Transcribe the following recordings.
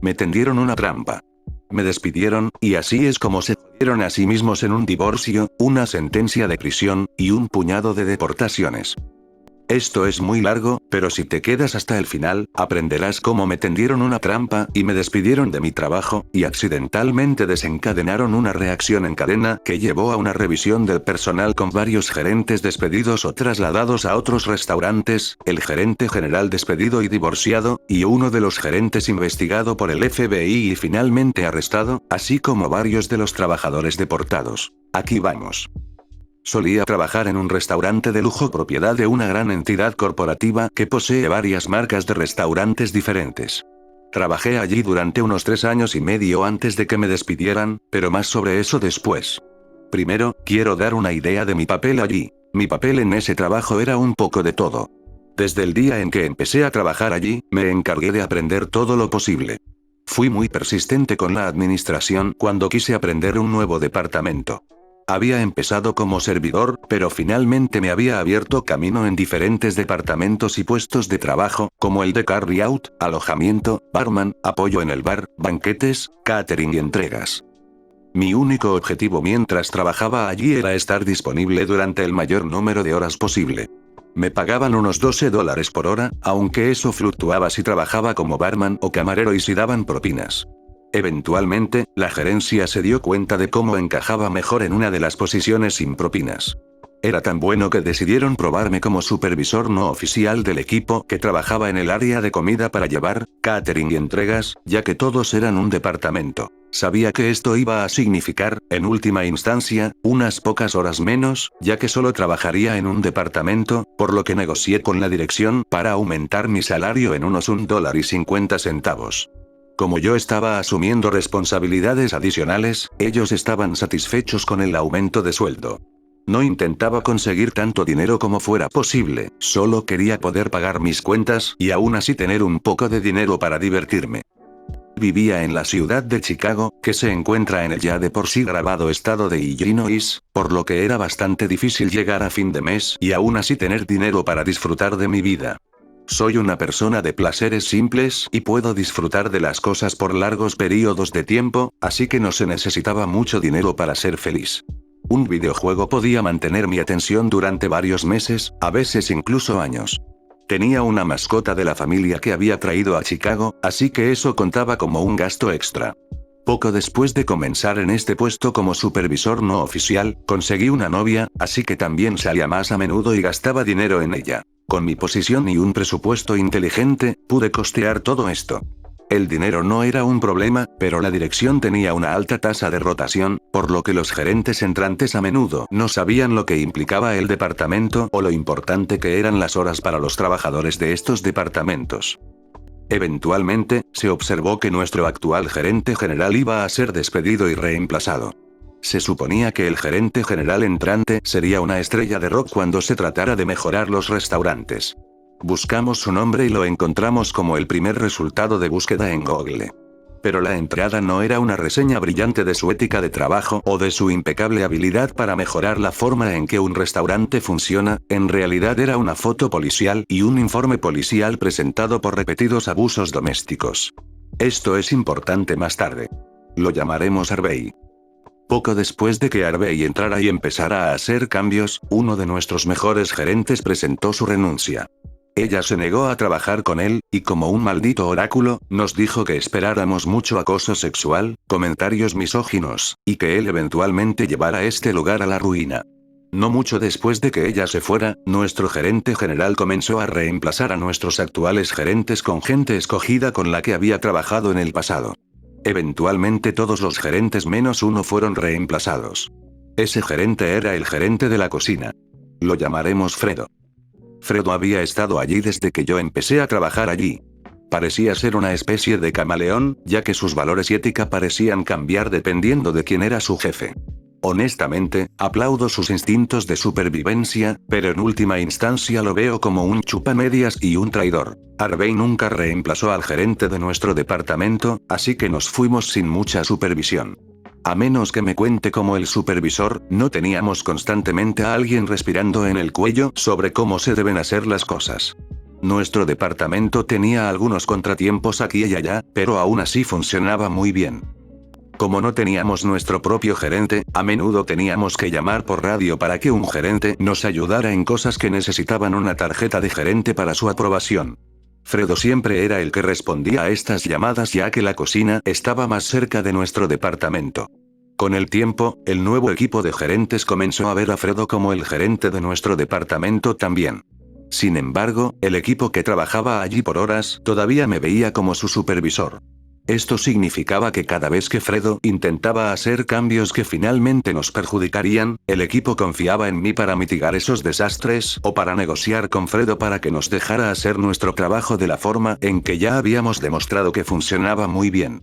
Me tendieron una trampa. Me despidieron, y así es como se jodieron a sí mismos en un divorcio, una sentencia de prisión, y un puñado de deportaciones. Esto es muy largo, pero si te quedas hasta el final, aprenderás cómo me tendieron una trampa, y me despidieron de mi trabajo, y accidentalmente desencadenaron una reacción en cadena, que llevó a una revisión del personal con varios gerentes despedidos o trasladados a otros restaurantes, el gerente general despedido y divorciado, y uno de los gerentes investigado por el FBI y finalmente arrestado, así como varios de los trabajadores deportados. Aquí vamos. Solía trabajar en un restaurante de lujo propiedad de una gran entidad corporativa que posee varias marcas de restaurantes diferentes. Trabajé allí durante unos 3 años y medio antes de que me despidieran, pero más sobre eso después. Primero, quiero dar una idea de mi papel allí. Mi papel en ese trabajo era un poco de todo. Desde el día en que empecé a trabajar allí, me encargué de aprender todo lo posible. Fui muy persistente con la administración cuando quise aprender un nuevo departamento. Había empezado como servidor, pero finalmente me había abierto camino en diferentes departamentos y puestos de trabajo, como el de carry out, alojamiento, barman, apoyo en el bar, banquetes, catering y entregas. Mi único objetivo mientras trabajaba allí era estar disponible durante el mayor número de horas posible. Me pagaban unos $12 por hora, aunque eso fluctuaba si trabajaba como barman o camarero y si daban propinas. Eventualmente, la gerencia se dio cuenta de cómo encajaba mejor en una de las posiciones sin propinas. Era tan bueno que decidieron probarme como supervisor no oficial del equipo que trabajaba en el área de comida para llevar, catering y entregas, ya que todos eran un departamento. Sabía que esto iba a significar, en última instancia, unas pocas horas menos, ya que solo trabajaría en un departamento, por lo que negocié con la dirección para aumentar mi salario en unos $1.50. Como yo estaba asumiendo responsabilidades adicionales, ellos estaban satisfechos con el aumento de sueldo. No intentaba conseguir tanto dinero como fuera posible, solo quería poder pagar mis cuentas y aún así tener un poco de dinero para divertirme. Vivía en la ciudad de Chicago, que se encuentra en el ya de por sí gravado estado de Illinois, por lo que era bastante difícil llegar a fin de mes y aún así tener dinero para disfrutar de mi vida. Soy una persona de placeres simples y puedo disfrutar de las cosas por largos periodos de tiempo, así que no se necesitaba mucho dinero para ser feliz. Un videojuego podía mantener mi atención durante varios meses, a veces incluso años. Tenía una mascota de la familia que había traído a Chicago, así que eso contaba como un gasto extra. Poco después de comenzar en este puesto como supervisor no oficial, conseguí una novia, así que también salía más a menudo y gastaba dinero en ella. Con mi posición y un presupuesto inteligente, pude costear todo esto. El dinero no era un problema, pero la dirección tenía una alta tasa de rotación, por lo que los gerentes entrantes a menudo no sabían lo que implicaba el departamento o lo importante que eran las horas para los trabajadores de estos departamentos. Eventualmente, se observó que nuestro actual gerente general iba a ser despedido y reemplazado. Se suponía que el gerente general entrante sería una estrella de rock cuando se tratara de mejorar los restaurantes. Buscamos su nombre y lo encontramos como el primer resultado de búsqueda en Google. Pero la entrada no era una reseña brillante de su ética de trabajo o de su impecable habilidad para mejorar la forma en que un restaurante funciona, en realidad era una foto policial y un informe policial presentado por repetidos abusos domésticos. Esto es importante más tarde. Lo llamaremos Harvey. Poco después de que Harvey entrara y empezara a hacer cambios, uno de nuestros mejores gerentes presentó su renuncia. Ella se negó a trabajar con él, y como un maldito oráculo, nos dijo que esperáramos mucho acoso sexual, comentarios misóginos, y que él eventualmente llevara este lugar a la ruina. No mucho después de que ella se fuera, nuestro gerente general comenzó a reemplazar a nuestros actuales gerentes con gente escogida con la que había trabajado en el pasado. Eventualmente todos los gerentes menos uno fueron reemplazados. Ese gerente era el gerente de la cocina. Lo llamaremos Fredo. Fredo había estado allí desde que yo empecé a trabajar allí. Parecía ser una especie de camaleón, ya que sus valores y ética parecían cambiar dependiendo de quién era su jefe. Honestamente, aplaudo sus instintos de supervivencia, pero en última instancia lo veo como un chupamedias y un traidor. Harvey nunca reemplazó al gerente de nuestro departamento, así que nos fuimos sin mucha supervisión. A menos que me cuente como el supervisor, no teníamos constantemente a alguien respirando en el cuello sobre cómo se deben hacer las cosas. Nuestro departamento tenía algunos contratiempos aquí y allá, pero aún así funcionaba muy bien. Como no teníamos nuestro propio gerente, a menudo teníamos que llamar por radio para que un gerente nos ayudara en cosas que necesitaban una tarjeta de gerente para su aprobación. Fredo siempre era el que respondía a estas llamadas ya que la cocina estaba más cerca de nuestro departamento. Con el tiempo, el nuevo equipo de gerentes comenzó a ver a Fredo como el gerente de nuestro departamento también. Sin embargo, el equipo que trabajaba allí por horas todavía me veía como su supervisor. Esto significaba que cada vez que Fredo intentaba hacer cambios que finalmente nos perjudicarían, el equipo confiaba en mí para mitigar esos desastres o para negociar con Fredo para que nos dejara hacer nuestro trabajo de la forma en que ya habíamos demostrado que funcionaba muy bien.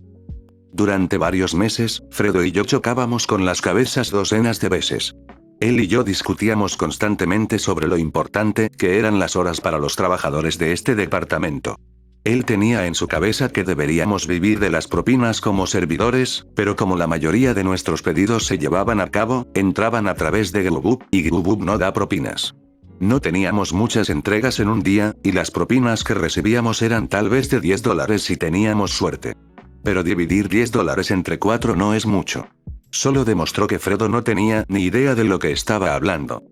Durante varios meses, Fredo y yo chocábamos con las cabezas docenas de veces. Él y yo discutíamos constantemente sobre lo importante que eran las horas para los trabajadores de este departamento. Él tenía en su cabeza que deberíamos vivir de las propinas como servidores, pero como la mayoría de nuestros pedidos se llevaban a cabo, entraban a través de Glubub, y Glubub no da propinas. No teníamos muchas entregas en un día, y las propinas que recibíamos eran tal vez de $10 si teníamos suerte. Pero dividir $10 entre 4 no es mucho. Solo demostró que Fredo no tenía ni idea de lo que estaba hablando.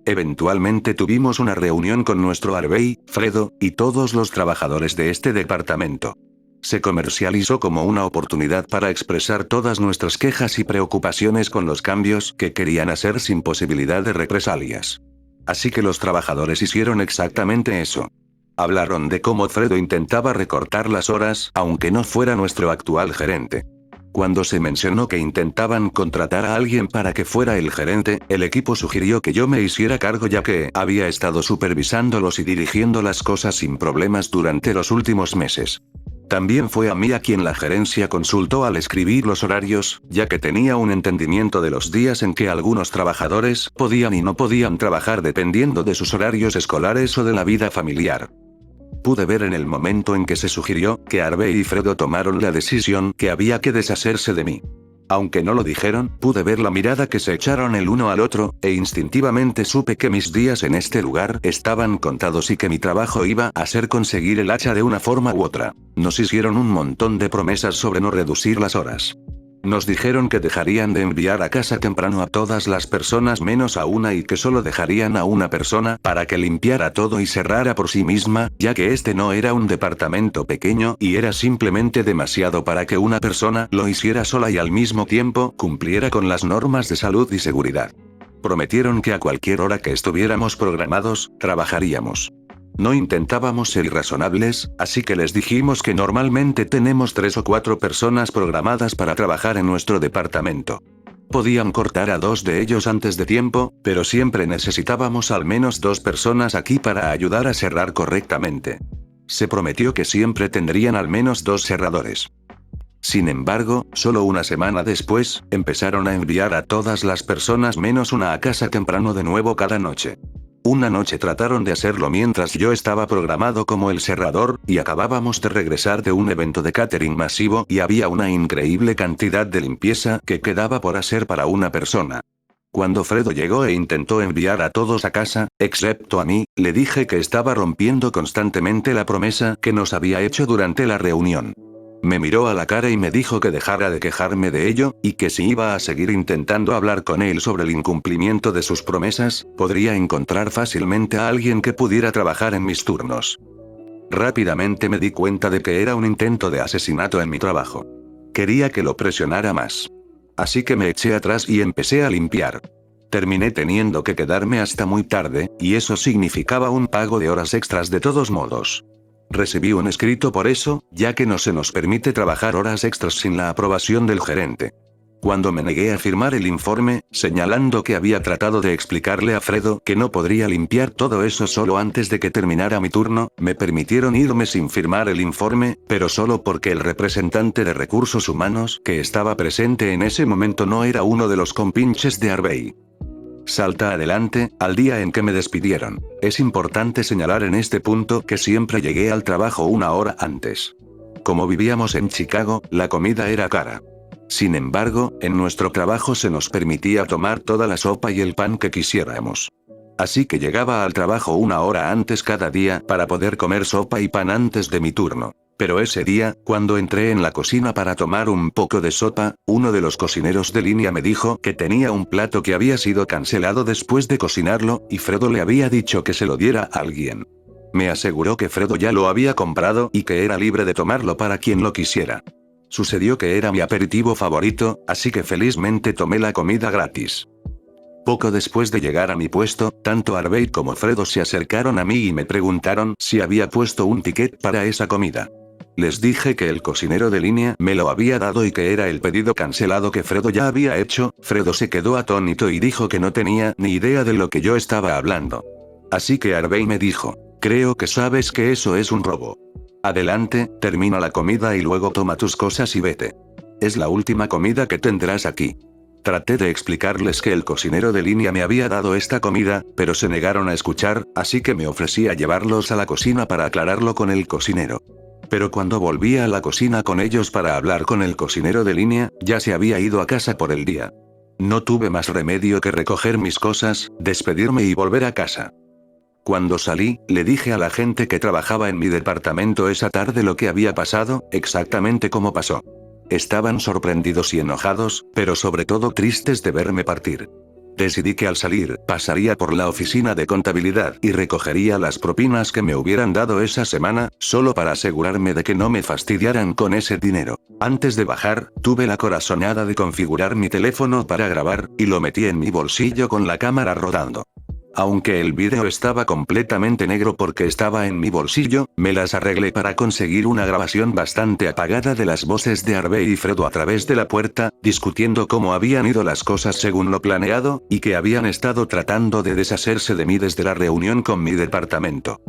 Eventualmente tuvimos una reunión con nuestro Harvey, Fredo, y todos los trabajadores de este departamento. Se comercializó como una oportunidad para expresar todas nuestras quejas y preocupaciones con los cambios que querían hacer sin posibilidad de represalias. Así que los trabajadores hicieron exactamente eso. Hablaron de cómo Fredo intentaba recortar las horas, aunque no fuera nuestro actual gerente. Cuando se mencionó que intentaban contratar a alguien para que fuera el gerente, el equipo sugirió que yo me hiciera cargo ya que había estado supervisándolos y dirigiendo las cosas sin problemas durante los últimos meses. También fue a mí a quien la gerencia consultó al escribir los horarios, ya que tenía un entendimiento de los días en que algunos trabajadores podían y no podían trabajar dependiendo de sus horarios escolares o de la vida familiar. Pude ver en el momento en que se sugirió que Harvey y Fredo tomaron la decisión que había que deshacerse de mí. Aunque no lo dijeron, pude ver la mirada que se echaron el uno al otro, e instintivamente supe que mis días en este lugar estaban contados y que mi trabajo iba a ser conseguir el hacha de una forma u otra. Nos hicieron un montón de promesas sobre no reducir las horas. Nos dijeron que dejarían de enviar a casa temprano a todas las personas menos a una y que solo dejarían a una persona para que limpiara todo y cerrara por sí misma, ya que este no era un departamento pequeño y era simplemente demasiado para que una persona lo hiciera sola y al mismo tiempo cumpliera con las normas de salud y seguridad. Prometieron que a cualquier hora que estuviéramos programados, trabajaríamos. No intentábamos ser irrazonables, así que les dijimos que normalmente tenemos 3 o 4 personas programadas para trabajar en nuestro departamento. Podían cortar a 2 de ellos antes de tiempo, pero siempre necesitábamos al menos 2 personas aquí para ayudar a cerrar correctamente. Se prometió que siempre tendrían al menos 2 cerradores. Sin embargo, solo una semana después, empezaron a enviar a todas las personas menos una a casa temprano de nuevo cada noche. Una noche trataron de hacerlo mientras yo estaba programado como el cerrador, y acabábamos de regresar de un evento de catering masivo y había una increíble cantidad de limpieza que quedaba por hacer para una persona. Cuando Fredo llegó e intentó enviar a todos a casa, excepto a mí, le dije que estaba rompiendo constantemente la promesa que nos había hecho durante la reunión. Me miró a la cara y me dijo que dejara de quejarme de ello, y que si iba a seguir intentando hablar con él sobre el incumplimiento de sus promesas, podría encontrar fácilmente a alguien que pudiera trabajar en mis turnos. Rápidamente me di cuenta de que era un intento de asesinato en mi trabajo. Quería que lo presionara más. Así que me eché atrás y empecé a limpiar. Terminé teniendo que quedarme hasta muy tarde, y eso significaba un pago de horas extras de todos modos. Recibí un escrito por eso, ya que no se nos permite trabajar horas extras sin la aprobación del gerente. Cuando me negué a firmar el informe, señalando que había tratado de explicarle a Fredo que no podría limpiar todo eso solo antes de que terminara mi turno, me permitieron irme sin firmar el informe, pero solo porque el representante de recursos humanos que estaba presente en ese momento no era uno de los compinches de Harvey. Salta adelante, al día en que me despidieron. Es importante señalar en este punto que siempre llegué al trabajo una hora antes. Como vivíamos en Chicago, la comida era cara. Sin embargo, en nuestro trabajo se nos permitía tomar toda la sopa y el pan que quisiéramos. Así que llegaba al trabajo 1 hora antes cada día para poder comer sopa y pan antes de mi turno. Pero ese día, cuando entré en la cocina para tomar un poco de sopa, uno de los cocineros de línea me dijo que tenía un plato que había sido cancelado después de cocinarlo, y Fredo le había dicho que se lo diera a alguien. Me aseguró que Fredo ya lo había comprado y que era libre de tomarlo para quien lo quisiera. Sucedió que era mi aperitivo favorito, así que felizmente tomé la comida gratis. Poco después de llegar a mi puesto, tanto Harvey como Fredo se acercaron a mí y me preguntaron si había puesto un ticket para esa comida. Les dije que el cocinero de línea me lo había dado y que era el pedido cancelado que Fredo ya había hecho. Fredo se quedó atónito y dijo que no tenía ni idea de lo que yo estaba hablando. Así que Harvey me dijo: creo que sabes que eso es un robo. Adelante, termina la comida y luego toma tus cosas y vete. Es la última comida que tendrás aquí. Traté de explicarles que el cocinero de línea me había dado esta comida, pero se negaron a escuchar, así que me ofrecí a llevarlos a la cocina para aclararlo con el cocinero. Pero cuando volví a la cocina con ellos para hablar con el cocinero de línea, ya se había ido a casa por el día. No tuve más remedio que recoger mis cosas, despedirme y volver a casa. Cuando salí, le dije a la gente que trabajaba en mi departamento esa tarde lo que había pasado, exactamente como pasó. Estaban sorprendidos y enojados, pero sobre todo tristes de verme partir. Decidí que al salir, pasaría por la oficina de contabilidad y recogería las propinas que me hubieran dado esa semana, solo para asegurarme de que no me fastidiaran con ese dinero. Antes de bajar, tuve la corazonada de configurar mi teléfono para grabar, y lo metí en mi bolsillo con la cámara rodando. Aunque el vídeo estaba completamente negro porque estaba en mi bolsillo, me las arreglé para conseguir una grabación bastante apagada de las voces de Harvey y Fredo a través de la puerta, discutiendo cómo habían ido las cosas según lo planeado, y que habían estado tratando de deshacerse de mí desde la reunión con mi departamento.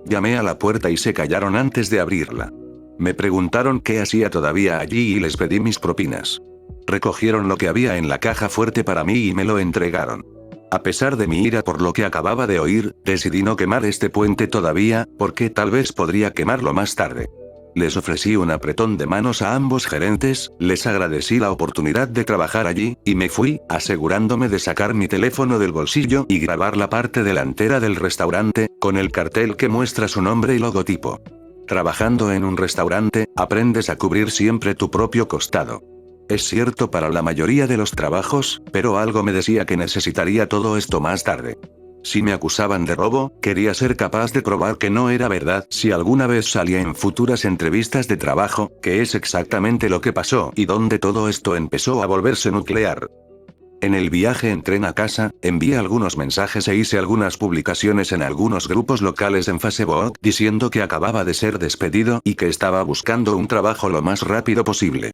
Llamé a la puerta y se callaron antes de abrirla. Me preguntaron qué hacía todavía allí y les pedí mis propinas. Recogieron lo que había en la caja fuerte para mí y me lo entregaron. A pesar de mi ira por lo que acababa de oír, decidí no quemar este puente todavía, porque tal vez podría quemarlo más tarde. Les ofrecí un apretón de manos a ambos gerentes, les agradecí la oportunidad de trabajar allí, y me fui, asegurándome de sacar mi teléfono del bolsillo y grabar la parte delantera del restaurante, con el cartel que muestra su nombre y logotipo. Trabajando en un restaurante, aprendes a cubrir siempre tu propio costado. Es cierto para la mayoría de los trabajos, pero algo me decía que necesitaría todo esto más tarde. Si me acusaban de robo, quería ser capaz de probar que no era verdad si alguna vez salía en futuras entrevistas de trabajo, que es exactamente lo que pasó y donde todo esto empezó a volverse nuclear. En el viaje en tren a casa, envié algunos mensajes e hice algunas publicaciones en algunos grupos locales en Facebook diciendo que acababa de ser despedido y que estaba buscando un trabajo lo más rápido posible.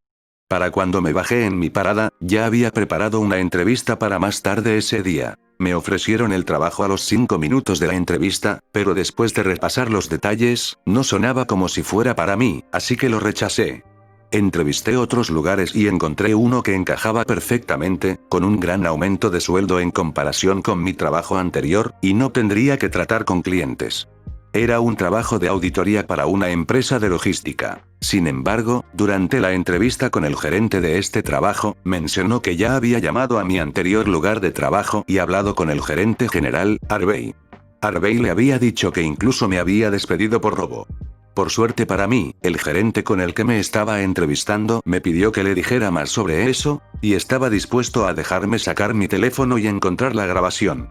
Para cuando me bajé en mi parada, ya había preparado una entrevista para más tarde ese día. Me ofrecieron el trabajo a los 5 minutos de la entrevista, pero después de repasar los detalles, no sonaba como si fuera para mí, así que lo rechacé. Entrevisté otros lugares y encontré uno que encajaba perfectamente, con un gran aumento de sueldo en comparación con mi trabajo anterior, y no tendría que tratar con clientes. Era un trabajo de auditoría para una empresa de logística. Sin embargo, durante la entrevista con el gerente de este trabajo, mencionó que ya había llamado a mi anterior lugar de trabajo y hablado con el gerente general, Harvey. Harvey le había dicho que incluso me había despedido por robo. Por suerte para mí, el gerente con el que me estaba entrevistando me pidió que le dijera más sobre eso, y estaba dispuesto a dejarme sacar mi teléfono y encontrar la grabación.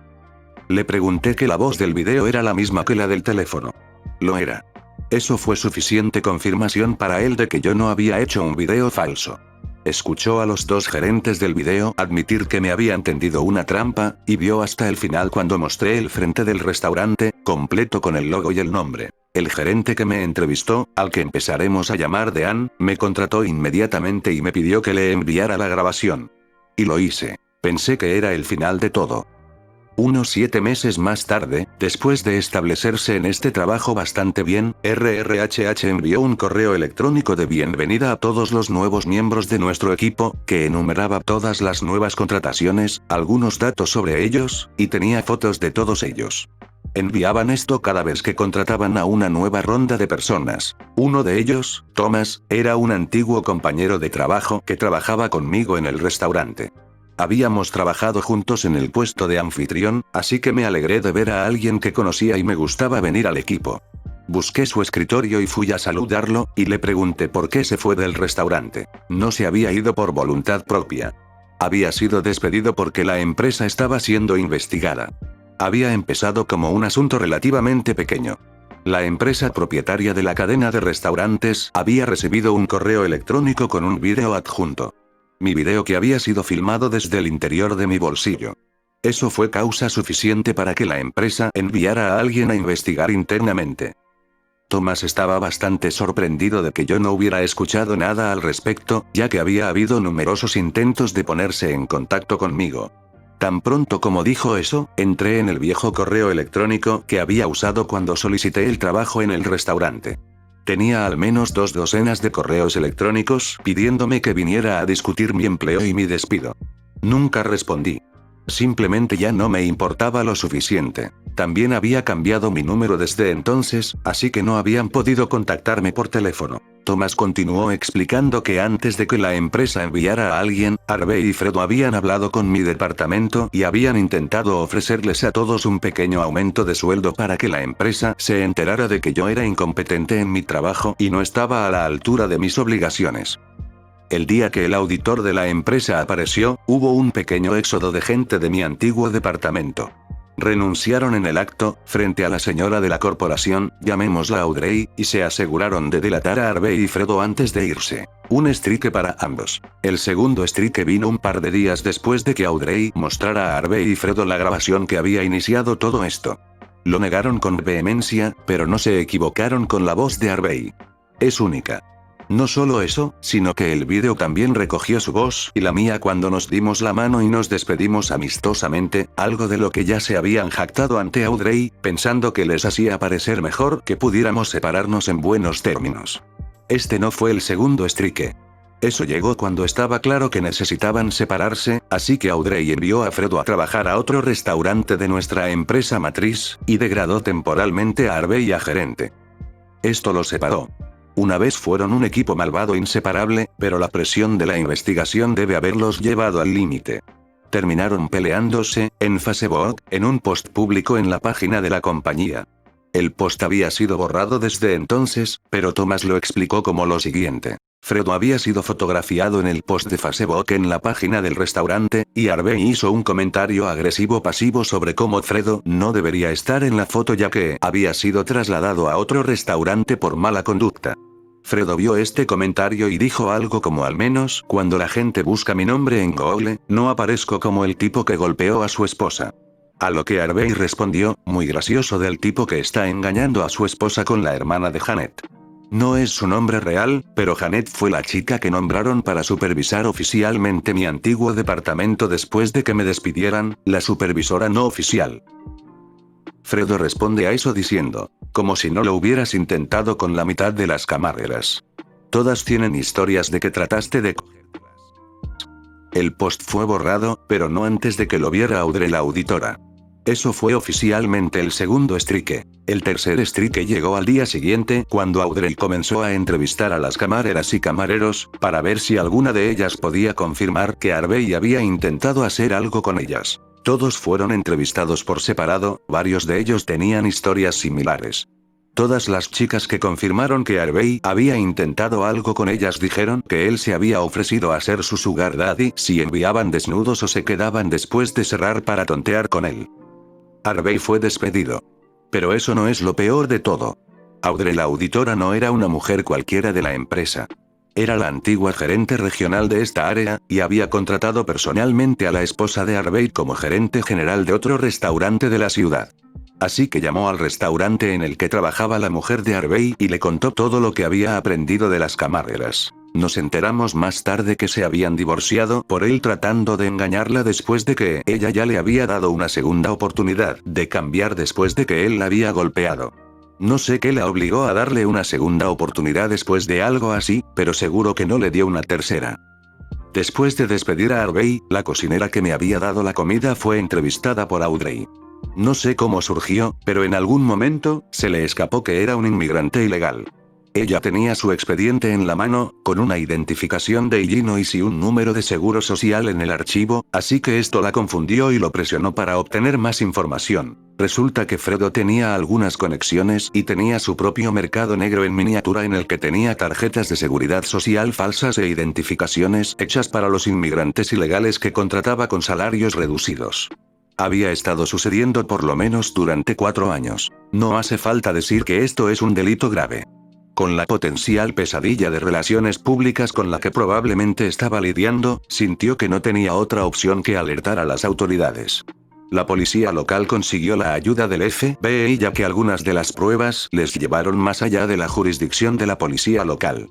Le pregunté que la voz del video era la misma que la del teléfono. Lo era. Eso fue suficiente confirmación para él de que yo no había hecho un video falso. Escuchó a los dos gerentes del video admitir que me habían tendido una trampa, y vio hasta el final cuando mostré el frente del restaurante, completo con el logo y el nombre. El gerente que me entrevistó, al que empezaremos a llamar Dean, me contrató inmediatamente y me pidió que le enviara la grabación. Y lo hice. Pensé que era el final de todo. Unos 7 meses más tarde, después de establecerse en este trabajo bastante bien, RRHH envió un correo electrónico de bienvenida a todos los nuevos miembros de nuestro equipo, que enumeraba todas las nuevas contrataciones, algunos datos sobre ellos, y tenía fotos de todos ellos. Enviaban esto cada vez que contrataban a una nueva ronda de personas. Uno de ellos, Thomas, era un antiguo compañero de trabajo que trabajaba conmigo en el restaurante. Habíamos trabajado juntos en el puesto de anfitrión, así que me alegré de ver a alguien que conocía y me gustaba venir al equipo. Busqué su escritorio y fui a saludarlo, y le pregunté por qué se fue del restaurante. No se había ido por voluntad propia. Había sido despedido porque la empresa estaba siendo investigada. Había empezado como un asunto relativamente pequeño. La empresa propietaria de la cadena de restaurantes había recibido un correo electrónico con un video adjunto. Mi video que había sido filmado desde el interior de mi bolsillo. Eso fue causa suficiente para que la empresa enviara a alguien a investigar internamente. Thomas estaba bastante sorprendido de que yo no hubiera escuchado nada al respecto, ya que había habido numerosos intentos de ponerse en contacto conmigo. Tan pronto como dijo eso, entré en el viejo correo electrónico que había usado cuando solicité el trabajo en el restaurante. Tenía al menos 2 docenas de correos electrónicos pidiéndome que viniera a discutir mi empleo y mi despido. Nunca respondí. Simplemente ya no me importaba lo suficiente. También había cambiado mi número desde entonces, así que no habían podido contactarme por teléfono. Thomas continuó explicando que antes de que la empresa enviara a alguien, Harvey y Fredo habían hablado con mi departamento y habían intentado ofrecerles a todos un pequeño aumento de sueldo para que la empresa se enterara de que yo era incompetente en mi trabajo y no estaba a la altura de mis obligaciones. El día que el auditor de la empresa apareció, hubo un pequeño éxodo de gente de mi antiguo departamento. Renunciaron en el acto, frente a la señora de la corporación, llamémosla Audrey, y se aseguraron de delatar a Harvey y Fredo antes de irse. Un strike para ambos. El segundo strike vino un par de días después de que Audrey mostrara a Harvey y Fredo la grabación que había iniciado todo esto. Lo negaron con vehemencia, pero no se equivocaron con la voz de Harvey. Es única. No solo eso, sino que el vídeo también recogió su voz y la mía cuando nos dimos la mano y nos despedimos amistosamente, algo de lo que ya se habían jactado ante Audrey, pensando que les hacía parecer mejor que pudiéramos separarnos en buenos términos. Este no fue el segundo strike. Eso llegó cuando estaba claro que necesitaban separarse, así que Audrey envió a Fredo a trabajar a otro restaurante de nuestra empresa matriz, y degradó temporalmente a Harvey a gerente. Esto los separó. Una vez fueron un equipo malvado inseparable, pero la presión de la investigación debe haberlos llevado al límite. Terminaron peleándose, en Facebook, en un post público en la página de la compañía. El post había sido borrado desde entonces, pero Thomas lo explicó como lo siguiente. Fredo había sido fotografiado en el post de Facebook en la página del restaurante, y Harvey hizo un comentario agresivo pasivo sobre cómo Fredo no debería estar en la foto ya que había sido trasladado a otro restaurante por mala conducta. Fredo vio este comentario y dijo algo como al menos cuando la gente busca mi nombre en Google, no aparezco como el tipo que golpeó a su esposa. A lo que Harvey respondió, muy gracioso del tipo que está engañando a su esposa con la hermana de Janet. No es su nombre real, pero Janet fue la chica que nombraron para supervisar oficialmente mi antiguo departamento después de que me despidieran, la supervisora no oficial. Fredo responde a eso diciendo, como si no lo hubieras intentado con la mitad de las camareras. Todas tienen historias de que trataste de cogerlas. El post fue borrado, pero no antes de que lo viera Audrey la auditora. Eso fue oficialmente el segundo strike. El tercer strike llegó al día siguiente, cuando Audrey comenzó a entrevistar a las camareras y camareros, para ver si alguna de ellas podía confirmar que Harvey había intentado hacer algo con ellas. Todos fueron entrevistados por separado, varios de ellos tenían historias similares. Todas las chicas que confirmaron que Harvey había intentado algo con ellas dijeron que él se había ofrecido a ser su sugar daddy si enviaban desnudos o se quedaban después de cerrar para tontear con él. Harvey fue despedido. Pero eso no es lo peor de todo. Audrey la auditora no era una mujer cualquiera de la empresa. Era la antigua gerente regional de esta área, y había contratado personalmente a la esposa de Harvey como gerente general de otro restaurante de la ciudad. Así que llamó al restaurante en el que trabajaba la mujer de Harvey y le contó todo lo que había aprendido de las camareras. Nos enteramos más tarde que se habían divorciado por él tratando de engañarla después de que ella ya le había dado una segunda oportunidad de cambiar después de que él la había golpeado. No sé qué la obligó a darle una segunda oportunidad después de algo así, pero seguro que no le dio una tercera. Después de despedir a Harvey, la cocinera que me había dado la comida fue entrevistada por Audrey. No sé cómo surgió, pero en algún momento, se le escapó que era un inmigrante ilegal. Ella tenía su expediente en la mano, con una identificación de Illinois y un número de seguro social en el archivo, así que esto la confundió y lo presionó para obtener más información. Resulta que Fredo tenía algunas conexiones y tenía su propio mercado negro en miniatura en el que tenía tarjetas de seguridad social falsas e identificaciones hechas para los inmigrantes ilegales que contrataba con salarios reducidos. Había estado sucediendo por lo menos durante 4 años. No hace falta decir que esto es un delito grave. Con la potencial pesadilla de relaciones públicas con la que probablemente estaba lidiando, sintió que no tenía otra opción que alertar a las autoridades. La policía local consiguió la ayuda del FBI ya que algunas de las pruebas les llevaron más allá de la jurisdicción de la policía local.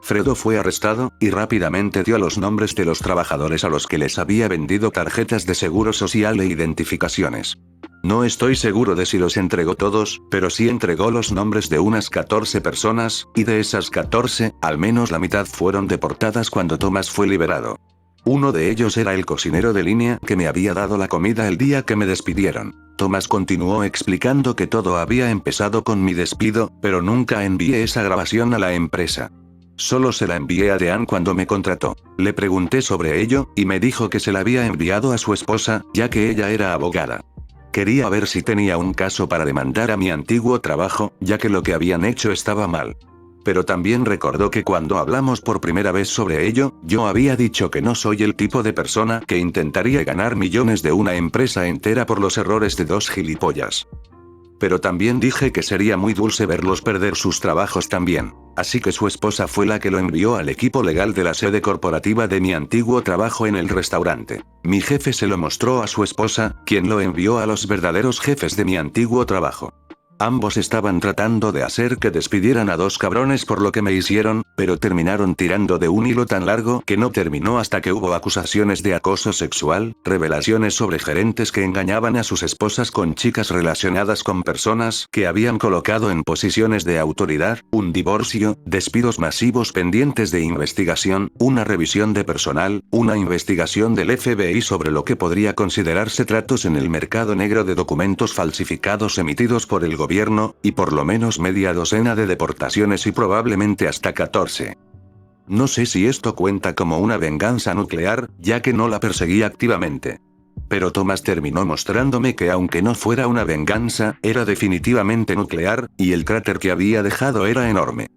Fredo fue arrestado, y rápidamente dio los nombres de los trabajadores a los que les había vendido tarjetas de seguro social e identificaciones. No estoy seguro de si los entregó todos, pero sí entregó los nombres de unas 14 personas, y de esas 14, al menos la mitad fueron deportadas cuando Thomas fue liberado. Uno de ellos era el cocinero de línea que me había dado la comida el día que me despidieron. Thomas continuó explicando que todo había empezado con mi despido, pero nunca envié esa grabación a la empresa. Solo se la envié a Dean cuando me contrató. Le pregunté sobre ello, y me dijo que se la había enviado a su esposa, ya que ella era abogada. Quería ver si tenía un caso para demandar a mi antiguo trabajo, ya que lo que habían hecho estaba mal. Pero también recordó que cuando hablamos por primera vez sobre ello, yo había dicho que no soy el tipo de persona que intentaría ganar millones de una empresa entera por los errores de 2 gilipollas. Pero también dije que sería muy dulce verlos perder sus trabajos también. Así que su esposa fue la que lo envió al equipo legal de la sede corporativa de mi antiguo trabajo en el restaurante. Mi jefe se lo mostró a su esposa, quien lo envió a los verdaderos jefes de mi antiguo trabajo. Ambos estaban tratando de hacer que despidieran a 2 cabrones por lo que me hicieron, pero terminaron tirando de un hilo tan largo que no terminó hasta que hubo acusaciones de acoso sexual, revelaciones sobre gerentes que engañaban a sus esposas con chicas relacionadas con personas que habían colocado en posiciones de autoridad, un divorcio, despidos masivos pendientes de investigación, una revisión de personal, una investigación del FBI sobre lo que podría considerarse tratos en el mercado negro de documentos falsificados emitidos por el gobierno, y por lo menos media docena de deportaciones y probablemente hasta 14. No sé si esto cuenta como una venganza nuclear, ya que no la perseguí activamente. Pero Thomas terminó mostrándome que aunque no fuera una venganza, era definitivamente nuclear, y el cráter que había dejado era enorme.